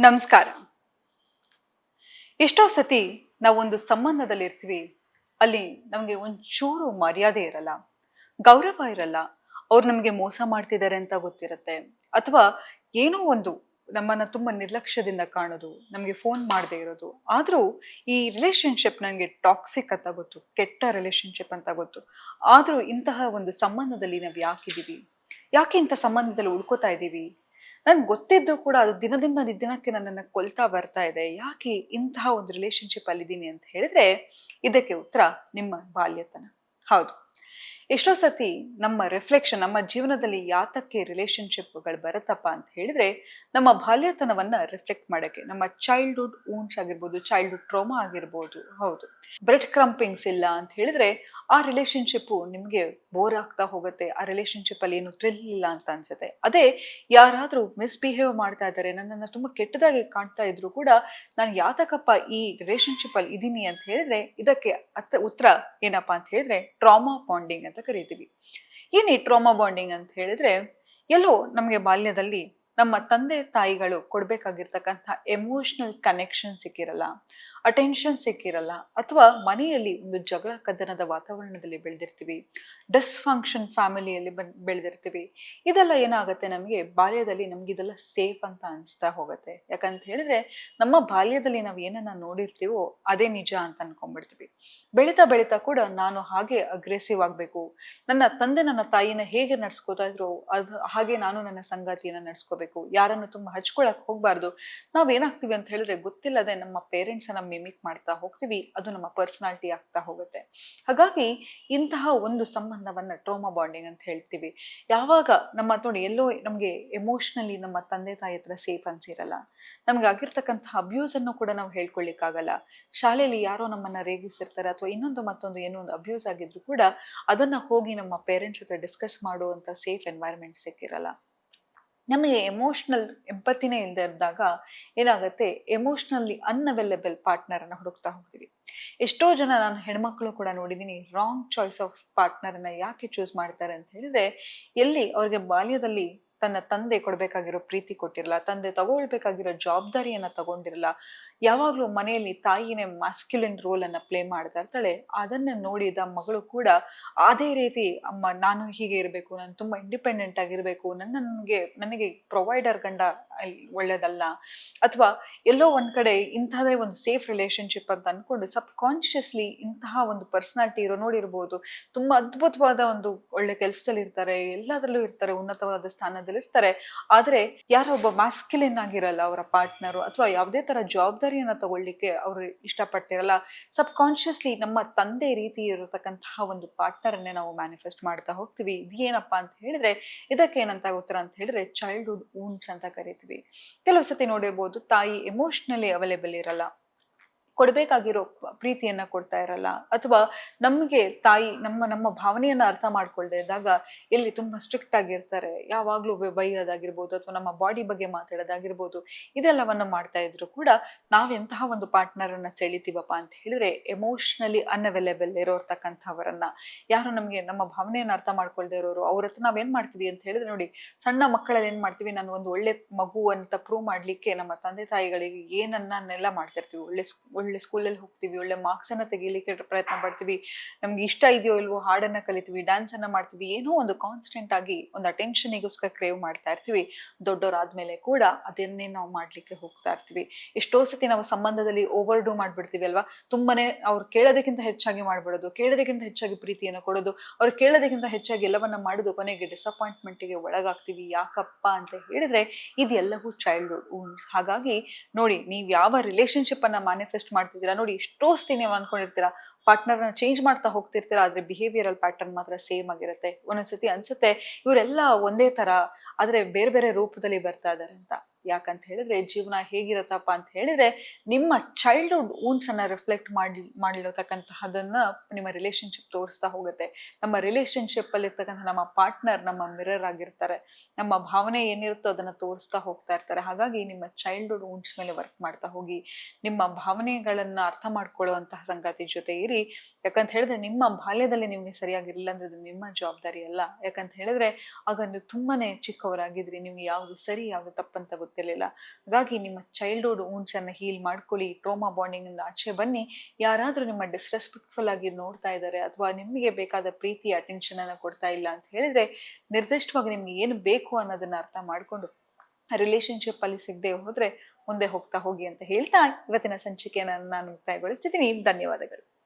ನಮಸ್ಕಾರ. ಎಷ್ಟೋ ಸತಿ ನಾವೊಂದು ಸಂಬಂಧದಲ್ಲಿ ಇರ್ತೀವಿ. ಅಲ್ಲಿ ನಮಗೆ ಒಂಚೂರು ಮರ್ಯಾದೆ ಇರಲ್ಲ, ಗೌರವ ಇರಲ್ಲ. ಅವ್ರು ನಮಗೆ ಮೋಸ ಮಾಡ್ತಿದ್ದಾರೆ ಅಂತ ಗೊತ್ತಿರುತ್ತೆ. ಅಥವಾ ಏನೋ ಒಂದು ನಮ್ಮನ್ನ ತುಂಬಾ ನಿರ್ಲಕ್ಷ್ಯದಿಂದ ಕಾಣೋದು, ನಮಗೆ ಫೋನ್ ಮಾಡದೇ ಇರೋದು. ಆದ್ರೂ ಈ ರಿಲೇಶನ್‌ಶಿಪ್ ನನಗೆ ಟಾಕ್ಸಿಕ್ ಅಂತ ಗೊತ್ತು, ಕೆಟ್ಟ ರಿಲೇಶನ್‌ಶಿಪ್ ಅಂತ ಗೊತ್ತು. ಆದ್ರೂ ಇಂತಹ ಒಂದು ಸಂಬಂಧದಲ್ಲಿ ನಾವು ಯಾಕಿದೀವಿ? ಯಾಕೆ ಇಂಥ ಸಂಬಂಧದಲ್ಲಿ ಉಳ್ಕೋತಾ ಇದ್ದೀವಿ? ನನ್ಗೆ ಗೊತ್ತಿದ್ದು ಕೂಡ ಅದು ದಿನದಿಂದ ದಿನಕ್ಕೆ ನನ್ನನ್ನು ಕೊಲ್ತಾ ಬರ್ತಾ ಇದೆ. ಯಾಕೆ ಇಂತಹ ಒಂದು ರಿಲೇಶನ್‌ಶಿಪ್ ಅಲ್ಲಿದ್ದೀನಿ ಅಂತ ಹೇಳಿದ್ರೆ, ಇದಕ್ಕೆ ಉತ್ತರ ನಿಮ್ಮ ಬಾಲ್ಯತನ. ಹೌದು. ಎಷ್ಟೋ ಸತಿ ನಮ್ಮ ರಿಫ್ಲೆಕ್ಷನ್ ನಮ್ಮ ಜೀವನದಲ್ಲಿ ಯಾತಕ್ಕೆ ರಿಲೇಶನ್‌ಶಿಪ್‌ಗಳು ಬರುತ್ತಪ್ಪ ಅಂತ ಹೇಳಿದ್ರೆ, ನಮ್ಮ ಬಾಲ್ಯತನವನ್ನ ರಿಫ್ಲೆಕ್ಟ್ ಮಾಡಕ್ಕೆ. ನಮ್ಮ ಚೈಲ್ಡ್‌ಹುಡ್ ವೂಂಡ್ಸ್ ಆಗಿರ್ಬೋದು, ಚೈಲ್ಡ್‌ಹುಡ್ ಟ್ರಾಮಾ ಆಗಿರ್ಬೋದು. ಹೌದು. ಬ್ರೆಡ್ ಕ್ರಂಪಿಂಗ್ಸ್ ಇಲ್ಲ ಅಂತ ಹೇಳಿದ್ರೆ, ಆ ರಿಲೇಶನ್‌ಶಿಪ್ಪು ನಿಮ್ಗೆ ಬೋರ್ ಆಗ್ತಾ ಹೋಗುತ್ತೆ. ಆ ರಿಲೇಶನ್‌ಶಿಪ್ ಅಲ್ಲಿ ಏನು ಥ್ರಿಲ್ ಇಲ್ಲ ಅಂತ ಅನ್ಸುತ್ತೆ. ಅದೇ ಯಾರಾದ್ರೂ ಮಿಸ್‌ಬಿಹೇವ್ ಮಾಡ್ತಾ ಇದ್ದಾರೆ, ನನ್ನನ್ನ ತುಂಬಾ ಕೆಟ್ಟದಾಗಿ ಕಾಣ್ತಾ ಇದ್ರು ಕೂಡ, ನಾನು ಯಾತಕಪ್ಪ ಈ ರಿಲೇಶನ್‌ಶಿಪ್ ಅಲ್ಲಿ ಇದೀನಿ ಅಂತ ಹೇಳಿದ್ರೆ, ಇದಕ್ಕೆ ಉತ್ತರ ಏನಪ್ಪಾ ಅಂತ ಹೇಳಿದ್ರೆ, ಟ್ರಾಮಾ ಬಾಂಡಿಂಗ್ ಅಂತ ಕರಿತೀವಿ. ಏನ್ ಈ ಟ್ರಾಮಾ ಬಾಂಡಿಂಗ್ ಅಂತ ಹೇಳಿದ್ರೆ, ಎಲ್ಲೋ ನಮಗೆ ಬಾಲ್ಯದಲ್ಲಿ ನಮ್ಮ ತಂದೆ ತಾಯಿಗಳು ಕೊಡ್ಬೇಕಾಗಿರ್ತಕ್ಕಂಥ ಎಮೋಷನಲ್ ಕನೆಕ್ಷನ್ ಸಿಕ್ಕಿರಲ್ಲ, ಅಟೆನ್ಷನ್ ಸಿಕ್ಕಿರಲ್ಲ, ಅಥವಾ ಮನೆಯಲ್ಲಿ ಒಂದು ಜಗಳ ಕದನದ ವಾತಾವರಣದಲ್ಲಿ ಬೆಳೆದಿರ್ತೀವಿ, ಡಿಸ್‌ಫಂಕ್ಷನ್ ಫ್ಯಾಮಿಲಿಯಲ್ಲಿ ಬೆಳೆದಿರ್ತೀವಿ. ಇದೆಲ್ಲ ಏನಾಗುತ್ತೆ, ನಮಗೆ ಬಾಲ್ಯದಲ್ಲಿ ನಮ್ಗೆ ಇದೆಲ್ಲ ಸೇಫ್ ಅಂತ ಅನಿಸ್ತಾ ಹೋಗುತ್ತೆ. ಯಾಕಂತ ಹೇಳಿದ್ರೆ, ನಮ್ಮ ಬಾಲ್ಯದಲ್ಲಿ ನಾವು ಏನನ್ನ ನೋಡಿರ್ತೀವೋ ಅದೇ ನಿಜ ಅಂತ ಅನ್ಕೊಂಡ್ಬಿಡ್ತೀವಿ. ಬೆಳೀತಾ ಬೆಳೀತಾ ಕೂಡ ನಾನು ಹಾಗೆ ಅಗ್ರೆಸಿವ್ ಆಗ್ಬೇಕು, ನನ್ನ ತಂದೆ ನನ್ನ ತಾಯಿನ ಹೇಗೆ ನಡ್ಸ್ಕೊತಾ ಇದ್ರು ಅದು ಹಾಗೆ ನಾನು ನನ್ನ ಸಂಗಾತಿಯನ್ನ ನಡ್ಸ್ಕೋಬೇಕು, ಯಾರನ್ನು ತುಂಬಾ ಹಚ್ಕೊಳಕ್ ಹೋಗ್ಬಾರ್ದು. ನಾವೇನಾಗ್ತೀವಿ ಅಂತ ಹೇಳಿದ್ರೆ, ಗೊತ್ತಿಲ್ಲದೆ ನಮ್ಮ ಪೇರೆಂಟ್ಸ್ ಅನ್ನ ಮಿಮಿಕ್ ಮಾಡ್ತಾ ಹೋಗ್ತೀವಿ. ಅದು ನಮ್ಮ ಪರ್ಸನಾಲಿಟಿ ಆಗ್ತಾ ಹೋಗುತ್ತೆ. ಹಾಗಾಗಿ ಇಂತಹ ಒಂದು ಸಂಬಂಧವನ್ನ ಟ್ರೋಮಾ ಬಾಂಡಿಂಗ್ ಅಂತ ಹೇಳ್ತೀವಿ. ಯಾವಾಗ ನಮ್ಮ ನೋಡಿ ಎಲ್ಲೋ ನಮ್ಗೆ ಎಮೋಷನಲಿ ನಮ್ಮ ತಂದೆ ತಾಯಿ ಹತ್ರ ಸೇಫ್ ಅನ್ಸಿರಲ್ಲ, ನಮ್ಗೆ ಆಗಿರ್ತಕ್ಕಂತಹ ಅಬ್ಯೂಸ್ ಅನ್ನು ಕೂಡ ನಾವು ಹೇಳ್ಕೊಳ್ಲಿಕ್ಕಾಗಲ್ಲ. ಶಾಲೆಯಲ್ಲಿ ಯಾರೋ ನಮ್ಮನ್ನ ರೇಗಿಸಿರ್ತಾರೆ, ಅಥವಾ ಇನ್ನೊಂದು ಮತ್ತೊಂದು ಏನೋ ಒಂದು ಅಬ್ಯೂಸ್ ಆಗಿದ್ರು ಕೂಡ ಅದನ್ನ ಹೋಗಿ ನಮ್ಮ ಪೇರೆಂಟ್ಸ್ ಜೊತೆ ಡಿಸ್ಕಸ್ ಮಾಡುವಂತ ಸೇಫ್ ಎನ್ವೈರನ್ಮೆಂಟ್ ಸಿಕ್ಕಿರಲ್ಲ. ನಮಗೆ ಎಮೋಷನಲ್ ಎಂಪತಿನೇ ಇಲ್ಲದೆ ಇದ್ದಾಗ ಏನಾಗುತ್ತೆ, ಎಮೋಷನಲಿ ಅನ್‌ಅವೈಲೇಬಲ್ ಪಾರ್ಟ್ನರ್ ಅನ್ನ ಹುಡುಕ್ತಾ ಹೋಗ್ತೀವಿ. ಎಷ್ಟೋ ಜನ ನಾನು ಹೆಣ್ಮಕ್ಳು ಕೂಡ ನೋಡಿದೀನಿ, ರಾಂಗ್ ಚಾಯ್ಸ್ ಆಫ್ ಪಾರ್ಟ್ನರ್ ಅನ್ನ ಯಾಕೆ ಚೂಸ್ ಮಾಡ್ತಾರೆ ಅಂತ ಹೇಳಿದ್ರೆ, ಎಲ್ಲಿ ಅವ್ರಿಗೆ ಬಾಲ್ಯದಲ್ಲಿ ತನ್ನ ತಂದೆ ಕೊಡ್ಬೇಕಾಗಿರೋ ಪ್ರೀತಿ ಕೊಟ್ಟಿರಲ್ಲ, ತಂದೆ ತಗೊಳ್ಬೇಕಾಗಿರೋ ಜವಾಬ್ದಾರಿಯನ್ನ ತಗೊಂಡಿರಲ್ಲ. ಯಾವಾಗ್ಲೂ ಮನೆಯಲ್ಲಿ ತಾಯಿನೇ ಮ್ಯಾಸ್ಕ್ಯುಲಿನ್ ರೋಲ್ ಅನ್ನ ಪ್ಲೇ ಮಾಡ್ತಾ ಇರ್ತಾಳೆ. ಅದನ್ನ ನೋಡಿದ ಮಗಳು ಕೂಡ ಅದೇ ರೀತಿ, ಅಮ್ಮ ನಾನು ಹೀಗೆ ಇರಬೇಕು, ನಾನು ತುಂಬಾ ಇಂಡಿಪೆಂಡೆಂಟ್ ಆಗಿರ್ಬೇಕು, ನನಗೆ ಪ್ರೊವೈಡರ್ ಗಂಡ ಒಳ್ಳೇದಲ್ಲ, ಅಥವಾ ಎಲ್ಲೋ ಒಂದ್ ಕಡೆ ಇಂತಹದೇ ಒಂದು ಸೇಫ್ ರಿಲೇಶನ್ಶಿಪ್ ಅಂತ ಅನ್ಕೊಂಡು ಸಬ್ ಕಾನ್ಶಿಯಸ್ಲಿ ಇಂತಹ ಒಂದು ಪರ್ಸನಾಲಿಟಿ ಇರೋ ನೋಡಿರ್ಬೋದು. ತುಂಬಾ ಅದ್ಭುತವಾದ ಒಂದು ಒಳ್ಳೆ ಕೆಲಸದಲ್ಲಿ ಇರ್ತಾರೆ, ಎಲ್ಲದರಲ್ಲೂ ಇರ್ತಾರೆ, ಉನ್ನತವಾದ ಸ್ಥಾನದಲ್ಲಿ ಇರ್ತಾರೆ. ಆದ್ರೆ ಯಾರೋ ಒಬ್ಬ ಮ್ಯಾಸ್ಕ್ಯುಲಿನ್ ಆಗಿರಲ್ಲ ಅವರ ಪಾರ್ಟ್ನರು, ಅಥವಾ ಯಾವುದೇ ತರ ಜವಾಬ್ದಾರಿಯನ್ನ ತಗೊಳ್ಳಿಕ್ಕೆ ಅವರು ಇಷ್ಟಪಟ್ಟಿರಲ್ಲ. ಸಬ್ ಕಾನ್ಶಿಯಸ್ಲಿ ನಮ್ಮ ತಂದೆ ರೀತಿ ಇರತಕ್ಕಂತಹ ಒಂದು ಪಾರ್ಟ್ನರ್ ಅನ್ನೇ ನಾವು ಮ್ಯಾನಿಫೆಸ್ಟ್ ಮಾಡ್ತಾ ಹೋಗ್ತೀವಿ. ಇದೇನಪ್ಪಾ ಅಂತ ಹೇಳಿದ್ರೆ, ಇದಕ್ಕೆ ಏನಂತ ಉತ್ತರ ಅಂತ ಹೇಳಿದ್ರೆ, ಚೈಲ್ಡ್‌ಹುಡ್ ವೂಂಡ್ಸ್ ಅಂತ ಕರಿತೀವಿ. ಕೆಲವು ಸತಿ ನೋಡಿರ್ಬೋದು, ತಾಯಿ ಎಮೋಷನಲಿ ಅವೈಲೇಬಲ್ ಇರಲ್ಲ, ಕೊಡ್ಬೇಕಾಗಿರೋ ಪ್ರೀತಿಯನ್ನ ಕೊಡ್ತಾ ಇರಲ್ಲ, ಅಥವಾ ನಮ್ಗೆ ತಾಯಿ ನಮ್ಮ ನಮ್ಮ ಭಾವನೆಯನ್ನ ಅರ್ಥ ಮಾಡ್ಕೊಳ್ದೆ ಇದ್ದಾಗ ಎಲ್ಲಿ ತುಂಬಾ ಸ್ಟ್ರಿಕ್ಟ್ ಆಗಿರ್ತಾರೆ, ಯಾವಾಗ್ಲೂ ಬೈಯೋದಾಗಿರ್ಬೋದು, ಅಥವಾ ನಮ್ಮ ಬಾಡಿ ಬಗ್ಗೆ ಮಾತಾಡೋದಾಗಿರ್ಬೋದು. ಇದೆಲ್ಲವನ್ನ ಮಾಡ್ತಾ ಇದ್ರು ಕೂಡ ನಾವೆಂತಹ ಒಂದು ಪಾರ್ಟ್ನರ್ ಅನ್ನ ಸೆಳಿತೀವಪ್ಪ ಅಂತ ಹೇಳಿದ್ರೆ, ಎಮೋಷನಲಿ ಅನ್‌ಅವೈಲೇಬಲ್ ಇರೋರ್ತಕ್ಕಂಥವರನ್ನ. ಯಾರು ನಮ್ಗೆ ನಮ್ಮ ಭಾವನೆಯನ್ನ ಅರ್ಥ ಮಾಡ್ಕೊಳ್ದೆ ಇರೋರು, ಅವ್ರ ಹತ್ರ ನಾವೇನ್ ಮಾಡ್ತೀವಿ ಅಂತ ಹೇಳಿದ್ರೆ, ನೋಡಿ, ಸಣ್ಣ ಮಕ್ಕಳಲ್ಲಿ ಏನ್ ಮಾಡ್ತೀವಿ, ನಾನು ಒಂದು ಒಳ್ಳೆ ಮಗು ಅಂತ ಪ್ರೂವ್ ಮಾಡ್ಲಿಕ್ಕೆ ನಮ್ಮ ತಂದೆ ತಾಯಿಗಳಿಗೆ ಏನನ್ನೆಲ್ಲ ಮಾಡ್ತಿರ್ತೀವಿ. ಒಳ್ಳೆ ಸ್ಕೂಲಲ್ಲಿ ಹೋಗ್ತೀವಿ, ಒಳ್ಳೆ ಮಾರ್ಕ್ಸ್ ಅನ್ನ ತೆಗಿಲಿಕ್ಕೆ ಪ್ರಯತ್ನ ಪಡ್ತೀವಿ, ನಮ್ಗೆ ಇಷ್ಟ ಇದೆಯೋ ಇಲ್ವೋ ಹಾಡನ್ನ ಕಲಿತೀವಿ, ಡ್ಯಾನ್ಸ್ ಅನ್ನ ಮಾಡ್ತೀವಿ, ಏನೋ ಒಂದು ಕಾನ್ಸ್ಟೆಂಟ್ ಆಗಿ ಒಂದು ಅಟೆನ್ಷನ್ಗೋಸ್ಕರ ಕ್ರೇವ್ ಮಾಡ್ತಾ ಇರ್ತೀವಿ. ದೊಡ್ಡವರಾದ್ಮೇಲೆ ಕೂಡ ಅದನ್ನೇ ನಾವು ಮಾಡ್ಲಿಕ್ಕೆ ಹೋಗ್ತಾ ಇರ್ತೀವಿ. ಎಷ್ಟೋ ಸತಿ ನಾವು ಸಂಬಂಧದಲ್ಲಿ ಓವರ್ ಡೂ ಮಾಡ್ಬಿಡ್ತೀವಿ ಅಲ್ವಾ. ತುಂಬಾನೇ ಅವ್ರು ಕೇಳೋದಕ್ಕಿಂತ ಹೆಚ್ಚಾಗಿ ಮಾಡ್ಬಿಡೋದು, ಕೇಳೋದಕ್ಕಿಂತ ಹೆಚ್ಚಾಗಿ ಪ್ರೀತಿಯನ್ನು ಕೊಡೋದು, ಅವ್ರು ಕೇಳೋದಕ್ಕಿಂತ ಹೆಚ್ಚಾಗಿ ಎಲ್ಲವನ್ನ ಮಾಡುದು, ಕೊನೆಗೆ ಡಿಸಪಾಯಿಂಟ್ಮೆಂಟ್ಗೆ ಒಳಗಾಗ್ತೀವಿ. ಯಾಕಪ್ಪ ಅಂತ ಹೇಳಿದ್ರೆ, ಇದೆಲ್ಲವೂ ಚೈಲ್ಡ್‌ಹುಡ್ ವೂಂಡ್ಸ್. ಹಾಗಾಗಿ ನೋಡಿ, ನೀವ್ ಯಾವ ರಿಲೇಶನ್ಶಿಪ್ ಅನ್ನ ಮ್ಯಾನಿಫೆಸ್ಟ್ ಮಾಡ್ತಿದ್ದೀರಾ ನೋಡಿ, ಎಷ್ಟೋ ಸತಿ ನೀವು ಅನ್ಕೊಂಡಿರ್ತೀರಾ, ಪಾರ್ಟ್ನರ್ನ ಚೇಂಜ್ ಮಾಡ್ತಾ ಹೋಗ್ತಿರ್ತೀರಾ, ಆದ್ರೆ ಬಿಹೇವಿಯರಲ್ ಪ್ಯಾಟರ್ನ್ ಮಾತ್ರ ಸೇಮ್ ಆಗಿರುತ್ತೆ. ಒಂದೊಂದ್ಸತಿ ಅನ್ಸುತ್ತೆ ಇವರೆಲ್ಲ ಒಂದೇ ತರ, ಆದ್ರೆ ಬೇರೆ ಬೇರೆ ರೂಪದಲ್ಲಿ ಬರ್ತಾ ಇದಾರೆ ಅಂತ. ಯಾಕಂತ ಹೇಳಿದ್ರೆ, ಜೀವನ ಹೇಗಿರತ್ತಪ್ಪ ಅಂತ ಹೇಳಿದ್ರೆ, ನಿಮ್ಮ ಚೈಲ್ಡ್‌ಹುಡ್ ವೂಂಡ್ಸ್ ಅನ್ನ ರಿಫ್ಲೆಕ್ಟ್ ಮಾಡಿರತಕ್ಕಂತಹದನ್ನ ನಿಮ್ಮ ರಿಲೇಶನ್ಶಿಪ್ ತೋರಿಸ್ತಾ ಹೋಗುತ್ತೆ. ನಮ್ಮ ರಿಲೇಶನ್ಶಿಪ್ ಅಲ್ಲಿ ಇರ್ತಕ್ಕಂಥ ನಮ್ಮ ಪಾರ್ಟ್ನರ್ ನಮ್ಮ ಮಿರರ್ ಆಗಿರ್ತಾರೆ. ನಮ್ಮ ಭಾವನೆ ಏನಿರುತ್ತೋ ಅದನ್ನ ತೋರಿಸ್ತಾ ಹೋಗ್ತಾ ಇರ್ತಾರೆ. ಹಾಗಾಗಿ ನಿಮ್ಮ ಚೈಲ್ಡ್‌ಹುಡ್ ವೂಂಡ್ಸ್ ಮೇಲೆ ವರ್ಕ್ ಮಾಡ್ತಾ ಹೋಗಿ, ನಿಮ್ಮ ಭಾವನೆಗಳನ್ನ ಅರ್ಥ ಮಾಡ್ಕೊಳ್ಳುವಂತಹ ಸಂಗಾತಿ ಜೊತೆ ಇರಿ. ಯಾಕಂತ ಹೇಳಿದ್ರೆ, ನಿಮ್ಮ ಬಾಲ್ಯದಲ್ಲಿ ನಿಮ್ಗೆ ಸರಿಯಾಗಿರ್ಲಿಲ್ಲ ಅಂದ್ರೆ ಅದು ನಿಮ್ಮ ಜವಾಬ್ದಾರಿ ಅಲ್ಲ. ಯಾಕಂತ ಹೇಳಿದ್ರೆ, ಆಗ ನೀವು ತುಂಬಾನೇ ಚಿಕ್ಕವರಾಗಿದ್ರಿ, ನಿಮ್ಗೆ ಯಾವ್ದು ಸರಿ ಯಾವ್ದು ತಪ್ಪಂತ ಗೊತ್ತಿರಲಿಲ್ಲ. ಹಾಗಾಗಿ ನಿಮ್ಮ ಚೈಲ್ಡ್‌ಹುಡ್ ವುಂಡ್ಸ್ ಅನ್ನ ಹೀಲ್ ಮಾಡ್ಕೊಳ್ಳಿ, ಟ್ರೋಮಾ ಬಾಂಡಿಂಗ್ ಇಂದ ಆಚೆ ಬನ್ನಿ. ಯಾರಾದ್ರೂ ನಿಮ್ಮ ಡಿಸ್‌ರೆಸ್ಪೆಕ್ಟ್‌ಫುಲ್ ಆಗಿ ನೋಡ್ತಾ ಇದ್ದಾರೆ ಅಥವಾ ನಿಮಗೆ ಬೇಕಾದ ಪ್ರೀತಿ, ಅಟೆನ್ಷನ್ ಅನ್ನ ಕೊಡ್ತಾ ಇಲ್ಲ ಅಂತ ಹೇಳಿದ್ರೆ, ನಿರ್ದಿಷ್ಟವಾಗಿ ನಿಮ್ಗೆ ಏನು ಬೇಕು ಅನ್ನೋದನ್ನ ಅರ್ಥ ಮಾಡ್ಕೊಂಡು ರಿಲೇಶನ್‌ಶಿಪ್ ಅಲ್ಲಿ ಸಿಗದೆ ಹೋದ್ರೆ ಮುಂದೆ ಹೋಗ್ತಾ ಹೋಗಿ ಅಂತ ಹೇಳ್ತಾ ಇವತ್ತಿನ ಸಂಚಿಕೆಯನ್ನ ನಾನು ಮುಕ್ತಾಯಗೊಳಿಸ್ತಿದ್ದೀನಿ. ಧನ್ಯವಾದಗಳು.